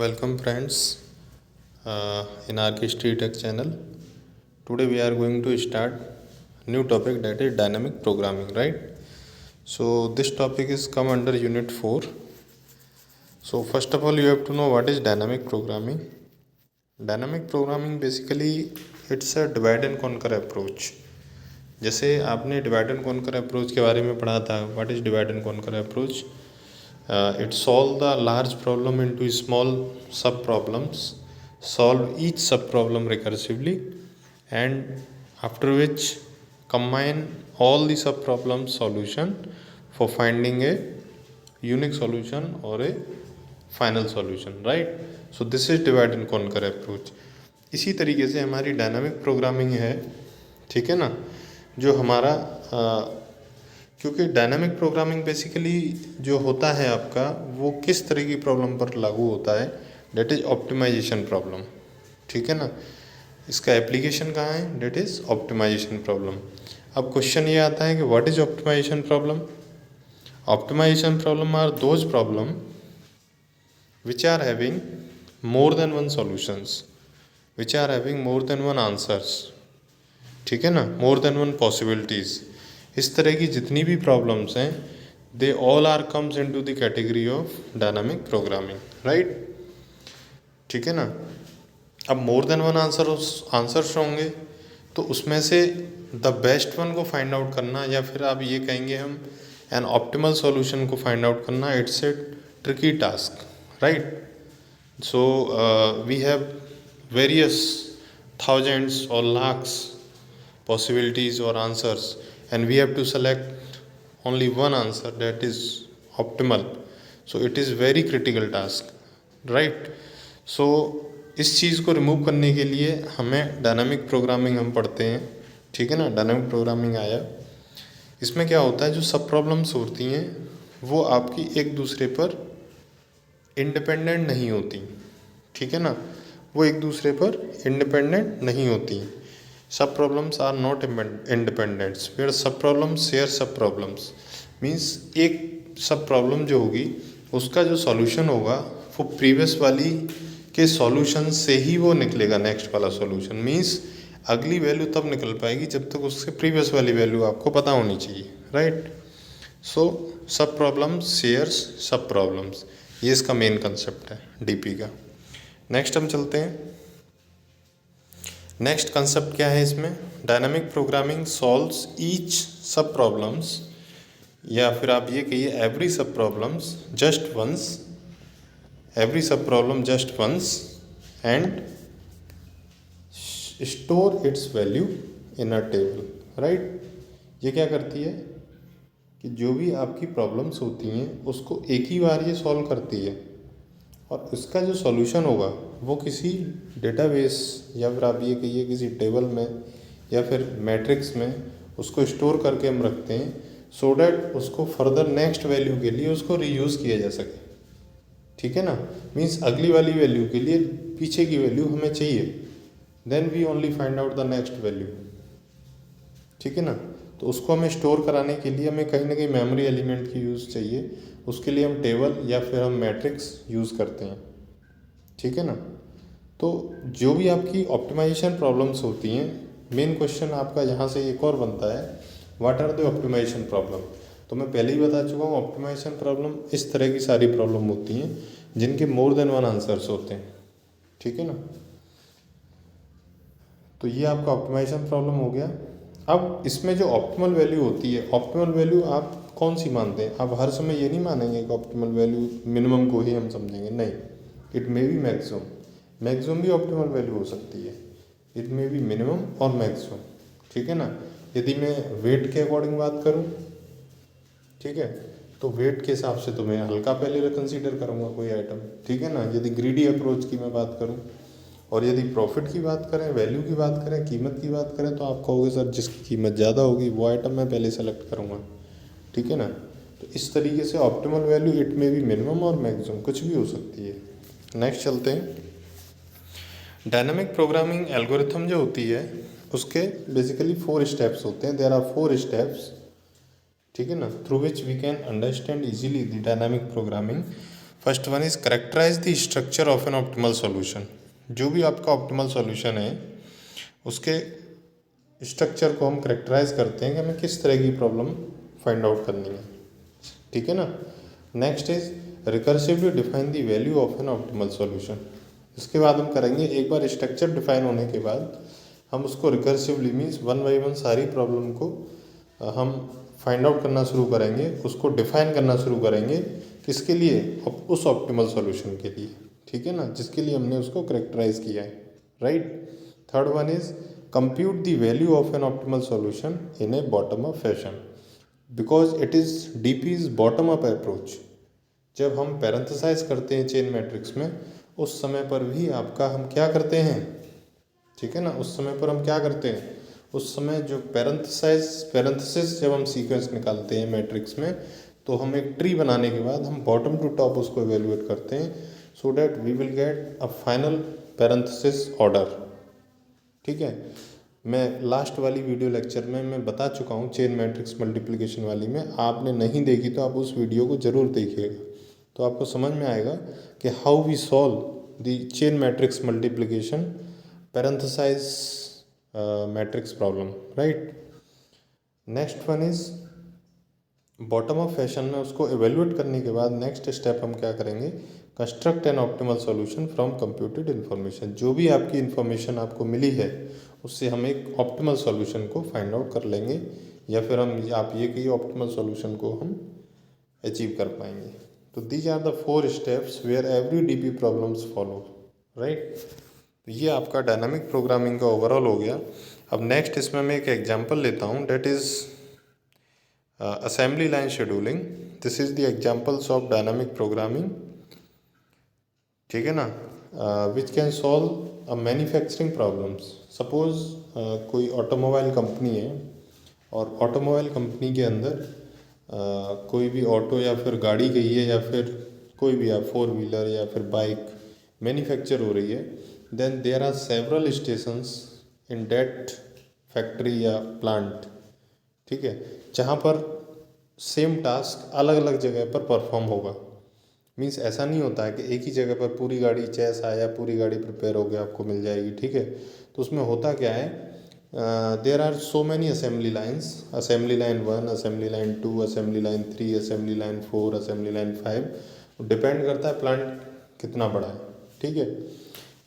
Welcome friends in RK Tech channel. Today we are going to start new topic, that is dynamic programming, right? So this topic is come under unit 4. So first of all you have to know what is dynamic programming. Dynamic programming basically it's a divide and conquer approach. जैसे आपने divide and conquer approach के बारे में पढ़ा था. What is divide and conquer approach? It solve the large problem into small sub problems, solve each sub problem recursively, and after which combine all the sub problem solution for finding a unique solution or a final solution, right? So this is divide and conquer approach. इसी तरीके से हमारी dynamic programming है, ठीक है ना, जो हमारा क्योंकि डायनामिक प्रोग्रामिंग बेसिकली जो होता है आपका वो किस तरह की प्रॉब्लम पर लागू होता है, डेट इज़ ऑप्टिमाइजेशन प्रॉब्लम, ठीक है ना. इसका एप्लीकेशन कहाँ है, डेट इज़ ऑप्टिमाइजेशन प्रॉब्लम. अब क्वेश्चन ये आता है कि what is optimisation problem. Optimisation problem are those problem which are having more than one solutions, which are having more than one answers, ठीक है ना, मोर देन वन पॉसिबिलिटीज़. इस तरह की जितनी भी प्रॉब्लम्स हैं they all are comes into the category of dynamic programming, right, ठीक है ना. अब मोर देन वन आंसर्स होंगे तो उसमें से द बेस्ट वन को फाइंड आउट करना, या फिर आप ये कहेंगे हम एन ऑप्टिमल सॉल्यूशन को फाइंड आउट करना, it's a tricky task, right. So we have various thousands और lakhs possibilities or answers, and we have to select only one answer that is optimal. So it is very critical task, right? So इस चीज़ को remove करने के लिए हमें dynamic programming हम पढ़ते हैं, ठीक है ना. डायनामिक प्रोग्रामिंग आया, इसमें क्या होता है, जो सब प्रॉब्लम्स होती हैं वो आपकी एक दूसरे पर इंडिपेंडेंट नहीं होती, ठीक है ना, वो एक दूसरे पर इंडिपेंडेंट नहीं होती. Sub problems are not independents, where sub problems share sub problems. Means एक सब प्रॉब्लम जो होगी उसका जो सॉल्यूशन होगा वो प्रीवियस वाली के सॉल्यूशन से ही वो निकलेगा. नेक्स्ट वाला सॉल्यूशन मीन्स अगली वैल्यू तब निकल पाएगी जब तक उससे प्रीवियस वाली वैल्यू आपको पता होनी चाहिए, राइट. सो सब प्रॉब्लम्स शेयर्स सब प्रॉब्लम्स, ये इसका मेन कंसेप्ट है डीपी का. नेक्स्ट हम चलते हैं. नेक्स्ट कंसेप्ट क्या है इसमें, dynamic programming solves each sub problems, या फिर आप ये कहिए every sub problems just once, every sub problem just once and store its value in a table, right. ये क्या करती है कि जो भी आपकी प्रॉब्लम्स होती हैं उसको एक ही बार ये सॉल्व करती है, और इसका जो सॉल्यूशन होगा वो किसी डेटाबेस या फिर आप ये कहिए किसी टेबल में या फिर मैट्रिक्स में उसको स्टोर करके हम रखते हैं, सो डैट उसको फर्दर नेक्स्ट वैल्यू के लिए उसको रीयूज़ किया जा सके, ठीक है ना. मीन्स अगली वाली वैल्यू के लिए पीछे की वैल्यू हमें चाहिए, then we only find out the next value, ठीक है ना. तो उसको हमें स्टोर कराने के लिए हमें कहीं ना कहीं मेमोरी एलिमेंट की यूज़ चाहिए, उसके लिए हम टेबल या फिर हम मैट्रिक्स यूज़ करते हैं, ठीक है ना. तो जो भी आपकी ऑप्टिमाइजेशन प्रॉब्लम्स होती हैं, मेन क्वेश्चन आपका यहाँ से एक और बनता है, what are the optimisation problem. तो मैं पहले ही बता चुका हूँ ऑप्टिमाइजेशन प्रॉब्लम इस तरह की सारी प्रॉब्लम होती हैं जिनके मोर देन वन आंसर्स होते हैं, ठीक है ना. तो ये आपका ऑप्टिमाइजेशन प्रॉब्लम हो गया. अब इसमें जो ऑप्टिमल वैल्यू होती है, ऑप्टिमल वैल्यू आप कौन सी मानते हैं. आप हर समय ये नहीं मानेंगे कि ऑप्टिमल वैल्यू मिनिमम को ही हम समझेंगे, नहीं. It may be maximum, maximum भी ऑप्टिमल वैल्यू हो सकती है. इट मे बी मिनिमम और मैक्सिमम, ठीक है ना. यदि मैं वेट के अकॉर्डिंग बात करूं, ठीक है, तो वेट के हिसाब से तो मैं हल्का पहले कंसीडर करूंगा कोई आइटम, ठीक है ना. यदि ग्रीडी अप्रोच की मैं बात करूं, और यदि प्रॉफिट की बात करें, वैल्यू की बात करें, कीमत की बात करें, तो आप कहोगे सर जिसकी कीमत ज़्यादा होगी वो आइटम मैं पहले सेलेक्ट करूँगा, ठीक है ना. तो इस तरीके से ऑप्टिमल वैल्यू इट में भी मिनिमम और मैक्सिमम कुछ भी हो सकती है. नेक्स्ट चलते हैं. डायनामिक प्रोग्रामिंग एल्गोरिथम जो होती है उसके बेसिकली 4 स्टेप्स होते हैं. देयर आर 4 स्टेप्स, ठीक है ना, through which we can understand easily the dynamic programming. First one is characterise the structure of an optimal solution. जो भी आपका ऑप्टिमल सॉल्यूशन है उसके स्ट्रक्चर को हम करेक्टराइज करते हैं कि हमें किस तरह की प्रॉब्लम फाइंड आउट करनी है, ठीक है ना। Next is recursively define the value of an optimal solution. इसके बाद हम करेंगे, एक बार स्ट्रक्चर डिफाइन होने के बाद हम उसको recursively means one by one सारी प्रॉब्लम को हम फाइंड आउट करना शुरू करेंगे, उसको डिफाइन करना शुरू करेंगे, किसके लिए, उस ऑप्टिमल सॉल्यूशन के लिए, ठीक है ना, जिसके लिए हमने उसको करेक्टराइज किया है, right. Third one is compute the value of an optimal solution in a bottom up fashion, because it is DP is bottom up approach. जब हम पैरेंथेसाइज करते हैं चेन मैट्रिक्स में, उस समय पर भी आपका हम क्या करते हैं, ठीक है ना, उस समय पर हम क्या करते हैं, उस समय जो पैरेंथेसिस जब हम सीक्वेंस निकालते हैं मैट्रिक्स में, तो हम एक ट्री बनाने के बाद हम बॉटम टू टॉप उसको एवेल्युएट करते हैं, so that we will get a final parenthesis order, ठीक है। मैं लास्ट वाली वीडियो लेक्चर में मैं बता चुका हूँ चेन मैट्रिक्स मल्टीप्लिकेशन वाली में, आपने नहीं देखी तो आप उस वीडियो को ज़रूर देखिएगा, तो आपको समझ में आएगा कि how we solve the chain matrix multiplication parenthesize matrix problem, right. Next one is bottom of fashion में उसको एवेल्युएट करने के बाद नेक्स्ट स्टेप हम क्या करेंगे, construct N optimal solution from computed information. जो भी आपकी इन्फॉर्मेशन आपको मिली है उससे हम एक ऑप्टिमल सॉल्यूशन को फाइंड आउट कर लेंगे, या फिर हम आप ये कि ऑप्टिमल सॉल्यूशन को हम अचीव कर पाएंगे। तो these are the 4 steps where every DP problems follow, right. तो ये आपका डायनामिक प्रोग्रामिंग का ओवरऑल हो गया। अब नेक्स्ट इसमें मैं एक एग्जांपल लेता हूँ, that is assembly line scheduling. This is the examples of dynamic programming, ठीक है ना, which can solve manufacturing problems. Suppose कोई ऑटोमोबाइल कंपनी है और ऑटोमोबाइल कंपनी के अंदर कोई भी ऑटो या फिर गाड़ी गई है, या फिर कोई भी 4 व्हीलर या फिर बाइक मैन्युफैक्चर हो रही है, then there are several stations in that factory या प्लांट, ठीक है, जहाँ पर सेम टास्क अलग अलग जगह पर परफॉर्म होगा। मीन्स ऐसा नहीं होता है कि एक ही जगह पर पूरी गाड़ी चेस आया, पूरी गाड़ी प्रिपेयर हो गया आपको मिल जाएगी, ठीक है। तो उसमें होता क्या है, there are so many assembly lines, assembly line 1, assembly line 2, assembly line 3, assembly line 4, assembly line 5, depend करता है प्लांट कितना बड़ा है, ठीक है।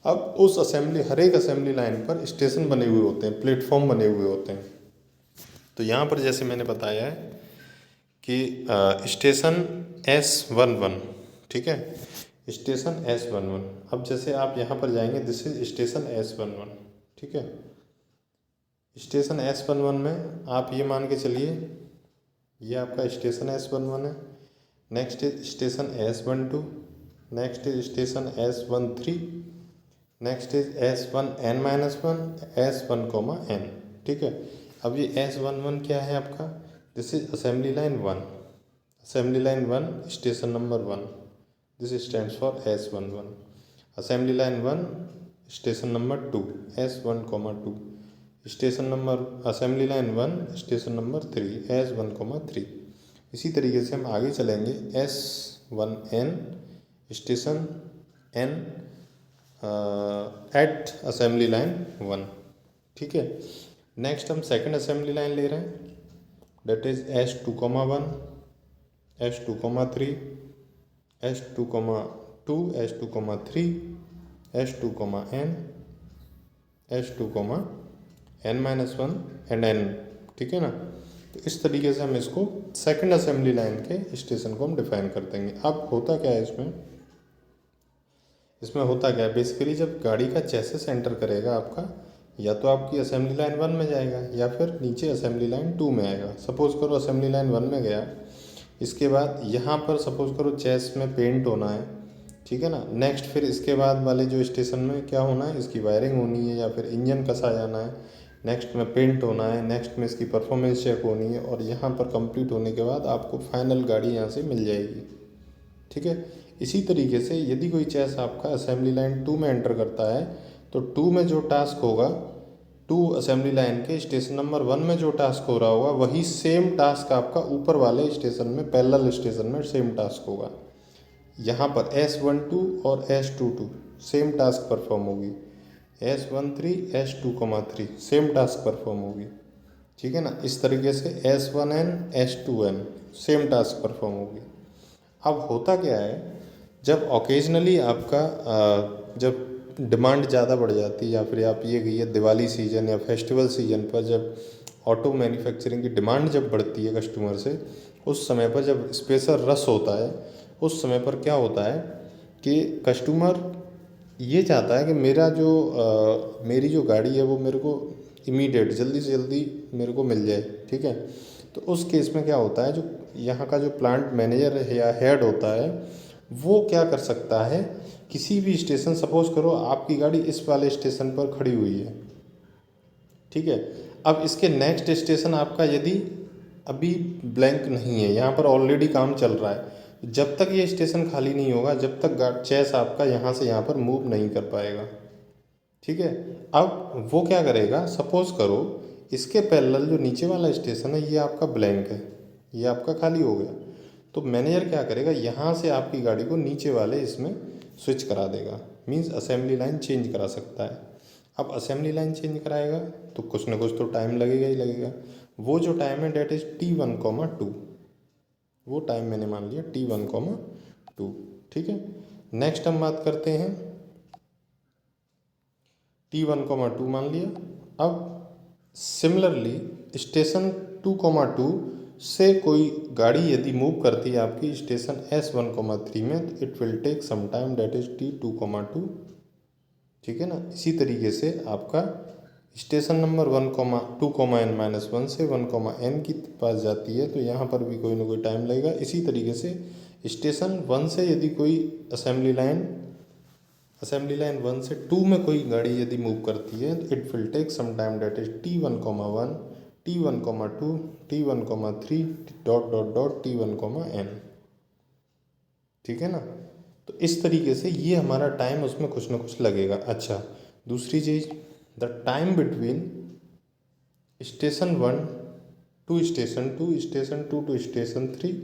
अब उस हर एक असेंबली लाइन पर स्टेशन बने हुए होते हैं, प्लेटफॉर्म बने हुए होते हैं। तो यहाँ पर जैसे मैंने बताया है कि स्टेशन S11, ठीक है, स्टेशन S11। अब जैसे आप यहाँ पर जाएंगे, दिस इज स्टेशन S11, ठीक है। स्टेशन S11 में आप ये मान के चलिए ये आपका स्टेशन S11 है। Next is station S12, next is station S13, next is S1n-1, S1, ठीक है। अब ये S11 क्या है आपका, this is assembly line 1, assembly line 1 station number 1, this stands for S11। Assembly line 1 station number 2, S1, 2, station number assembly line 1 station number 3, S1, 3। इसी तरीके से हम आगे चलेंगे, S1n station n at assembly line 1, ठीक है। नेक्स्ट हम second assembly line ले रहे हैं, date is S2, 1, S2, 3, S2, 2, S2, 3, S2, S2, n-1 and n, ठीक है ना। तो इस तरीके से हम इसको सेकंड असेंबली लाइन के स्टेशन को हम डिफाइन कर देंगे। अब होता क्या है इसमें होता क्या है, बेसिकली जब गाड़ी का चेसिस एंटर करेगा आपका, या तो आपकी असेंबली लाइन 1 में जाएगा या फिर नीचे असेंबली लाइन 2 में आएगा। सपोज़ करो असेंबली लाइन 1 में गया, इसके बाद यहाँ पर सपोज़ करो चेस में पेंट होना है, ठीक है ना। नेक्स्ट फिर इसके बाद वाले जो स्टेशन में क्या होना है, इसकी वायरिंग होनी है या फिर इंजन कसा जाना है, नेक्स्ट में पेंट होना है, नेक्स्ट में इसकी परफॉर्मेंस चेक होनी है, और यहाँ पर कंप्लीट होने के बाद आपको फाइनल गाड़ी यहाँ से मिल जाएगी, ठीक है। इसी तरीके से यदि कोई चेस आपका असेंबली लाइन 2 में एंटर करता है, तो 2 में जो टास्क होगा, 2 असेंबली लाइन के स्टेशन नंबर 1 में जो टास्क हो रहा होगा, वही सेम टास्क आपका ऊपर वाले स्टेशन में, पैरेलल स्टेशन में सेम टास्क होगा। यहाँ पर S12 और S22 सेम टास्क परफॉर्म होगी, S13 S2,3 same task perform होगी, ठीक है ना। इस तरीके से S1n S2n same task perform होगी। अब होता क्या है, जब ओकेजनली आपका जब डिमांड ज़्यादा बढ़ जाती है, या फिर आप ये कहिए दिवाली सीजन या फेस्टिवल सीजन पर जब ऑटो मैन्युफैक्चरिंग की डिमांड जब बढ़ती है कस्टमर से, उस समय पर जब स्पेशल रश होता है, उस समय पर क्या होता है कि कस्टमर ये चाहता है कि मेरी जो गाड़ी है वो मेरे को इमीडिएट जल्दी से जल्दी मेरे को मिल जाए, ठीक है। तो उस केस में क्या होता है, जो यहाँ का जो प्लांट मैनेजर है या हेड होता है, वो क्या कर सकता है, किसी भी स्टेशन, सपोज करो आपकी गाड़ी इस वाले स्टेशन पर खड़ी हुई है, ठीक है। अब इसके नेक्स्ट स्टेशन आपका यदि अभी ब्लैंक नहीं है, यहाँ पर ऑलरेडी काम चल रहा है, जब तक ये स्टेशन खाली नहीं होगा, जब तक चेस आपका यहाँ से यहाँ पर मूव नहीं कर पाएगा, ठीक है। अब वो क्या करेगा, सपोज करो इसके पैरेलल जो नीचे वाला स्टेशन है ये आपका ब्लैंक है, ये आपका खाली हो गया, तो मैनेजर क्या करेगा, यहाँ से आपकी गाड़ी को नीचे वाले इसमें स्विच करा देगा, मीन्स असेंबली लाइन चेंज करा सकता है। अब असेंबली लाइन चेंज कराएगा तो कुछ ना कुछ तो टाइम लगेगा ही लगेगा। वो जो टाइम है डेट इज़ T1,2, वो टाइम मैंने मान लिया T1,2, ठीक है। नेक्स्ट हम बात करते हैं, T1,2 मान लिया। अब सिमिलरली स्टेशन 2,2 से कोई गाड़ी यदि मूव करती है आपकी स्टेशन S1,3 में, तो it will take some time, that is T2,2, ठीक है ना। इसी तरीके से आपका स्टेशन नंबर 2,n-1 से 1,n की पास जाती है, तो यहाँ पर भी कोई ना कोई टाइम लगेगा। इसी तरीके से स्टेशन 1 से यदि कोई असेंबली लाइन 1 से 2 में कोई गाड़ी यदि मूव करती है, तो it will take some time, that is T1,1 T1,2 T1,3 dot dot dot T1,n, ठीक है ना। तो इस तरीके से ये हमारा टाइम उसमें कुछ ना कुछ लगेगा। अच्छा, दूसरी चीज़, the time between station 1 to station 2, station 2 to station 3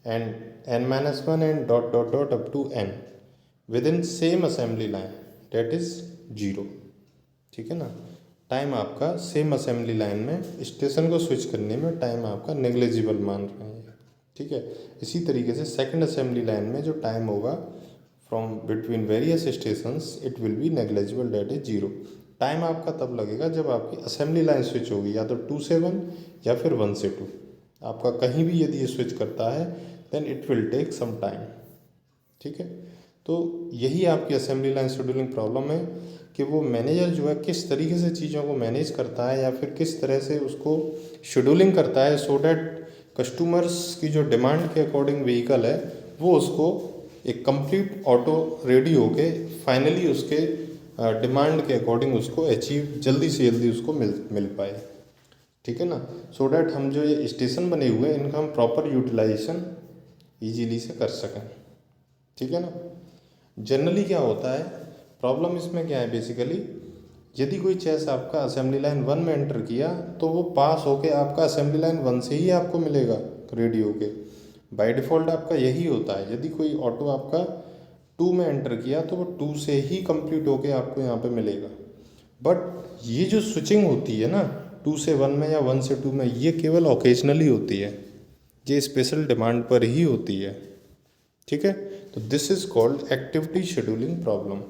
and n-1 and dot dot dot up to n within same assembly line, that is 0, ठीक है ना। टाइम आपका सेम असेंबली लाइन में स्टेशन को स्विच करने में time आपका negligible मान रहे हैं, ठीक है। इसी तरीके से सेकंड असेंबली लाइन में जो टाइम होगा from between various stations, it will be negligible, that is 0। Time आपका तब लगेगा जब आपकी असेंबली लाइन स्विच होगी, या तो 2 से 1 या फिर 1 से 2, आपका कहीं भी यदि ये स्विच करता है then it will take some time, ठीक है। तो यही आपकी असेंबली लाइन शेड्यूलिंग प्रॉब्लम है कि वो मैनेजर जो है किस तरीके से चीज़ों को मैनेज करता है, या फिर किस तरह से उसको शेड्यूलिंग करता है, सो डैट कस्टमर्स की जो डिमांड के अकॉर्डिंग व्हीकल है वो उसको एक कंप्लीट ऑटो रेडी होके फाइनली उसके डिमांड के अकॉर्डिंग उसको अचीव जल्दी से जल्दी उसको मिल पाए, ठीक है ना। सो डैट हम जो ये स्टेशन बने हुए हैं इनका हम प्रॉपर यूटिलाइजेशन ईजीली से कर सकें, ठीक है ना। जनरली क्या होता है, प्रॉब्लम इसमें क्या है, बेसिकली यदि कोई चेस आपका असेंबली लाइन 1 में एंटर किया तो वो पास होके आपका असेंबली लाइन 1 से ही आपको मिलेगा रेडी होके, बाय डिफ़ॉल्ट आपका यही होता है। यदि कोई ऑटो आपका 2 में एंटर किया तो वो 2 से ही कंप्लीट होके आपको यहाँ पे मिलेगा। बट ये जो स्विचिंग होती है ना 2 से 1 में या 1 से 2 में, ये केवल ओकेजनली होती है, ये स्पेशल डिमांड पर ही होती है, ठीक है। तो this is called activity scheduling problem.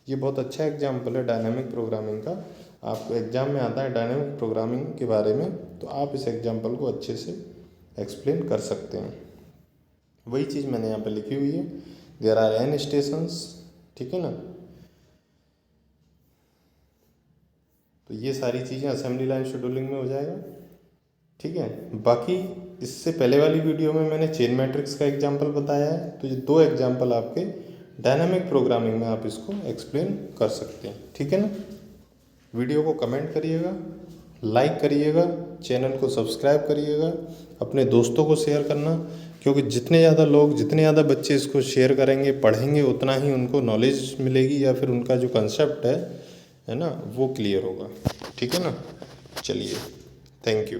ये बहुत अच्छा एग्जाम्पल है डायनामिक प्रोग्रामिंग का, आपको एग्जाम में आता है डायनामिक प्रोग्रामिंग के बारे में, तो आप इस एग्जाम्पल को अच्छे से एक्सप्लेन कर सकते हैं। वही चीज़ मैंने यहाँ पे लिखी हुई है, देयर आर n स्टेशंस, ठीक है ना। तो ये सारी चीज़ें असेंबली लाइन शेड्यूलिंग में हो जाएगा, ठीक है। बाकी इससे पहले वाली वीडियो में मैंने चेन मैट्रिक्स का एग्जांपल बताया है, तो ये 2 एग्जांपल आपके डायनामिक प्रोग्रामिंग में आप इसको एक्सप्लेन कर सकते हैं, ठीक है ना। वीडियो को कमेंट करिएगा, लाइक करिएगा, चैनल को सब्सक्राइब करिएगा, अपने दोस्तों को शेयर करना, क्योंकि जितने ज़्यादा बच्चे इसको शेयर करेंगे, पढ़ेंगे, उतना ही उनको नॉलेज मिलेगी, या फिर उनका जो कंसेप्ट है ना, वो क्लियर होगा, ठीक है ना। चलिए, थैंक यू।